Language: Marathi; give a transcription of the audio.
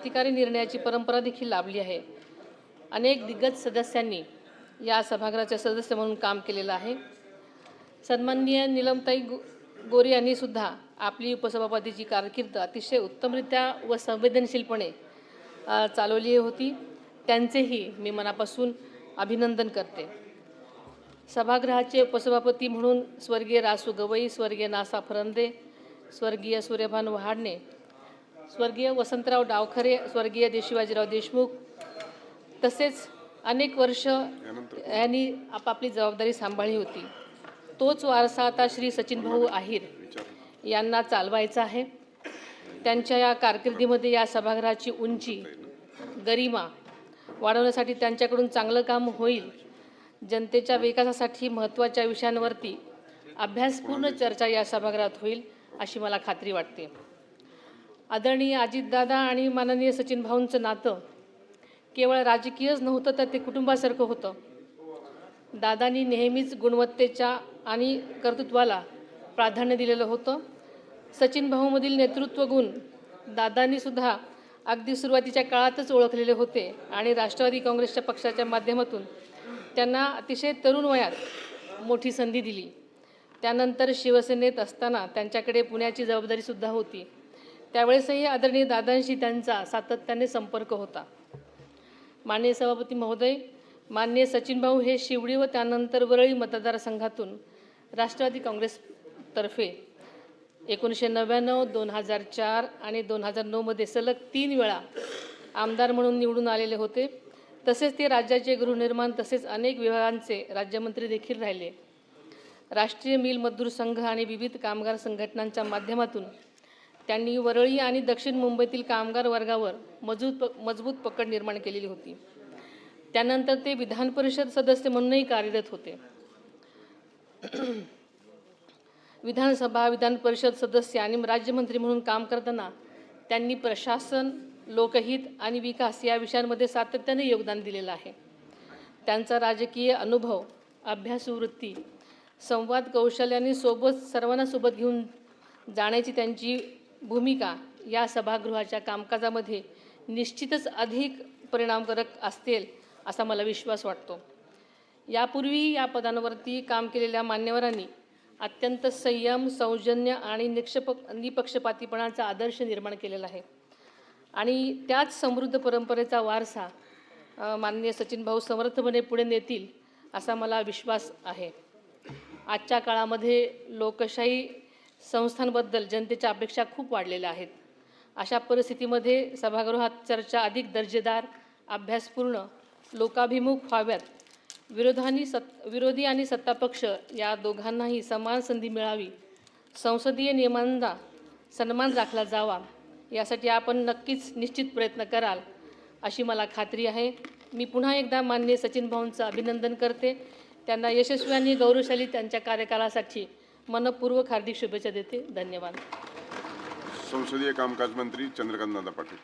अधिकारी निर्णयाची परंपरा देखील लाभली आहे। अनेक दिग्गज सदस्यांनी या सभागृहाचे सदस्य म्हणून काम केलेलं आहे। सन्माननीय नीलमताई गोरे यांनी सुद्धा आपली उपसभापतीची कारकीर्द अतिशय उत्तमरित्या व संवेदनशीलपणे चालवली होती। त्यांचेही मी मनापासून अभिनंदन करते। सभागृहाचे उपसभापती म्हणून स्वर्गीय रासू गवई, स्वर्गीय नासा फरंदे, स्वर्गीय सूर्यभान वहाडणे, स्वर्गीय वसंतराव डावखरे, स्वर्गीय शिवाजीराव देशमुख तसेच अनेक वर्ष यांनी आपापली जबाबदारी सांभाळली होती। तोच वारसा आता श्री सचिन भाऊ आहिर यांना चालवायचा आहे। त्यांच्या या कारकिर्दीमध्ये या सभागृहाची उंची, गरिमा वाढवण्यासाठी त्यांच्याकडून चांगलं काम होईल। जनतेच्या विकासासाठी महत्त्वाच्या विषयांवरती अभ्यासपूर्ण चर्चा या सभागृहात होईल अशी मला खात्री वाटते। आदरणीय अजितदादा आणि माननीय सचिन भाऊंचं नातं केवळ राजकीयच नव्हतं तर ते कुटुंबासारखं होतं। दादांनी नेहमीच गुणवत्तेच्या आणि कर्तृत्वाला प्राधान्य दिलेलं होतं। सचिन भाऊमधील नेतृत्व गुण दादांनी सुद्धा अगदी सुरुवातीच्या काळातच ओळखलेले होते आणि राष्ट्रवादी काँग्रेसच्या पक्षाच्या माध्यमातून त्यांना अतिशय तरुण वयात मोठी संधी दिली। त्यानंतर शिवसेनेत असताना त्यांच्याकडे पुण्याची जबाबदारीसुद्धा होती। त्यावेळेसही आदरणीय दादांशी त्यांचा सातत्याने संपर्क होता। माननीय सभापती महोदय, माननीय सचिन भाऊ हे शिवडी व त्यानंतर वरळी मतदारसंघातून राष्ट्रवादी काँग्रेसतर्फे 1999, 2004 आणि 2009 मध्ये सलग 3 वेळा आमदार म्हणून निवडून आलेले होते। तसेच ते राज्याचे गृहनिर्माण तसेच अनेक विभागांचे राज्यमंत्री देखील राहिले। राष्ट्रीय मिल मजदूर संघ आणि विविध कामगार संघटनांच्या माध्यमातून त्यांनी वरळी आणि दक्षिण मुंबईतील कामगार वर्गावर मजबूत पकड निर्माण केलेली होती। त्यानंतर ते विधान परिषद सदस्य म्हणूनही कार्यरत होते। विधानसभा, विधान परिषद सदस्य आणि राज्यमंत्री म्हणून काम करताना त्यांनी प्रशासन, लोकहित आणि विकास या विषयांमध्ये सातत्याने योगदान दिलेलं आहे। त्यांचा राजकीय अनुभव, अभ्यासू वृत्ती, संवाद कौशल्याने सर्वांना सोबत घेऊन जाण्याची त्यांची भूमिका या सभागृहाच्या कामकाजामध्ये निश्चितच अधिक परिणामकारक असतील असा मला विश्वास वाटतो। यापूर्वी या पदांवरती काम केलेल्या मान्यवरांनी अत्यंत संयम, सौजन्य आणि निपक्षपातीपणाचा आदर्श निर्माण केलेला आहे आणि त्याच समृद्ध परंपरेचा वारसा माननीय सचिन भाऊ समर्थपणे पुढे नेतील असा मला विश्वास आहे। आजच्या काळामध्ये लोकशाही संस्थांबद्दल जनतेच्या अपेक्षा खूप वाढलेल्या आहेत। अशा परिस्थितीमध्ये सभागृहात चर्चा अधिक दर्जेदार, अभ्यासपूर्ण, लोकाभिमुख व्हाव्यात। विरोधी आणि सत्तापक्ष या दोघांनाही समान संधी मिळावी, संसदीय नियमांचा सन्मान राखला जावा यासाठी आपण नक्कीच निश्चित प्रयत्न कराल अशी मला खात्री आहे। मी पुन्हा एकदा माननीय सचिन भाऊंचं अभिनंदन करते। त्यांना यशस्वी आणि गौरवशाली त्यांच्या कार्यकालासाठी मनपूर्वक हार्दिक शुभेच्छा देते। धन्यवाद। संसदीय कामकाज मंत्री चंद्रकांत दादा पाटील।